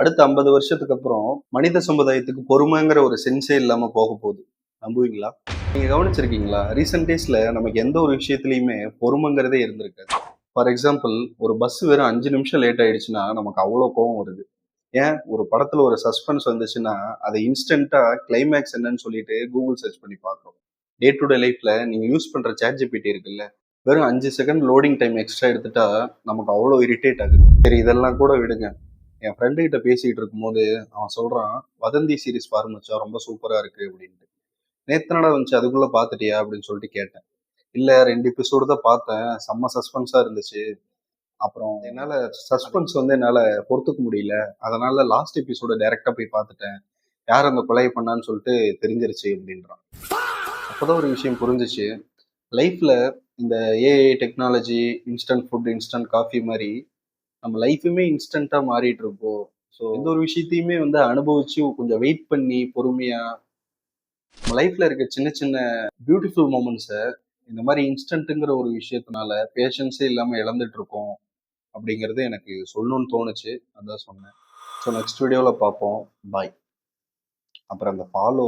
அடுத்த 50 வருஷத்துக்கு அப்புறம் மனித சமுதாயத்துக்கு பொறுமைங்கிற ஒரு சென்ஸே இல்லாம போக போகுது. நம்புவீங்களா? நீங்க கவனிச்சிருக்கீங்களா? ரீசென்ட் டேஸ்ல நமக்கு எந்த ஒரு விஷயத்துலயுமே பொறுமைங்கிறதே இருந்திருக்காது. ஃபார் எக்ஸாம்பிள், ஒரு பஸ் வெறும் 5 நிமிஷம் லேட் ஆயிடுச்சுன்னா நமக்கு அவ்வளோ கோவம் வருது. ஏன்? ஒரு படத்துல ஒரு சஸ்பென்ஸ் வந்துச்சுன்னா அதை இன்ஸ்டன்ட்டா கிளைமேக்ஸ் என்னன்னு சொல்லிட்டு கூகுள் சர்ச் பண்ணி பார்க்குறோம். டே டு டே லைஃப்ல நீங்க யூஸ் பண்ற ChatGPT இருக்குல்ல, வெறும் 5 செகண்ட் லோடிங் டைம் எக்ஸ்ட்ரா எடுத்துட்டா நமக்கு அவ்வளோ இரிட்டேட் ஆகுது. சரி, இதெல்லாம் கூட விடுங்க. என் ஃப்ரெண்டு கிட்ட பேசிட்டு இருக்கும்போது அவன் சொல்றான், "வதந்தி சீரிஸ் பாரு மச்சான், ரொம்ப சூப்பரா இருக்கு" அப்படின்ட்டு. "நேத்து என்னடா வந்துச்சு, அதுக்குள்ள பாத்துட்டியா?" அப்படின்னு சொல்லிட்டு கேட்டேன். "இல்ல, 2 எபிசோடு தான் பார்த்தேன். செம்ம சஸ்பென்ஸா இருந்துச்சு. அப்புறம் என்னால சஸ்பென்ஸ் வந்து என்னால பொறுத்துக்க முடியல. அதனால லாஸ்ட் எபிசோட டைரக்ட்டா போய் பார்த்துட்டேன். யார் அந்த கொலைய பண்ணான்னு சொல்லிட்டு தெரிஞ்சிருச்சு" அப்படின்றான். அப்பதான் ஒரு விஷயம் புரிஞ்சுச்சு. லைஃப்ல இந்த AI technology, instant food, instant coffee மாரி நம்ம லைஃபுமே இன்ஸ்டன்ட்டா மாறிட்டு இருக்கோம். ஸோ எந்த ஒரு விஷயத்தையுமே வந்து அனுபவிச்சு கொஞ்சம் வெயிட் பண்ணி பொறுமையா நம்ம லைஃப்ல இருக்க சின்ன சின்ன பியூட்டிஃபுல் மொமெண்ட்ஸை இந்த மாதிரி இன்ஸ்டன்ட்டுங்கிற ஒரு விஷயத்தினால பேஷன்ஸே இல்லாமல் இழந்துட்டு இருக்கோம் அப்படிங்கிறது எனக்கு சொல்லணும்னு தோணுச்சு. அதான் சொன்னேன். ஸோ நெக்ஸ்ட் வீடியோவில் பார்ப்போம். பாய். அப்புறம் அந்த ஃபாலோ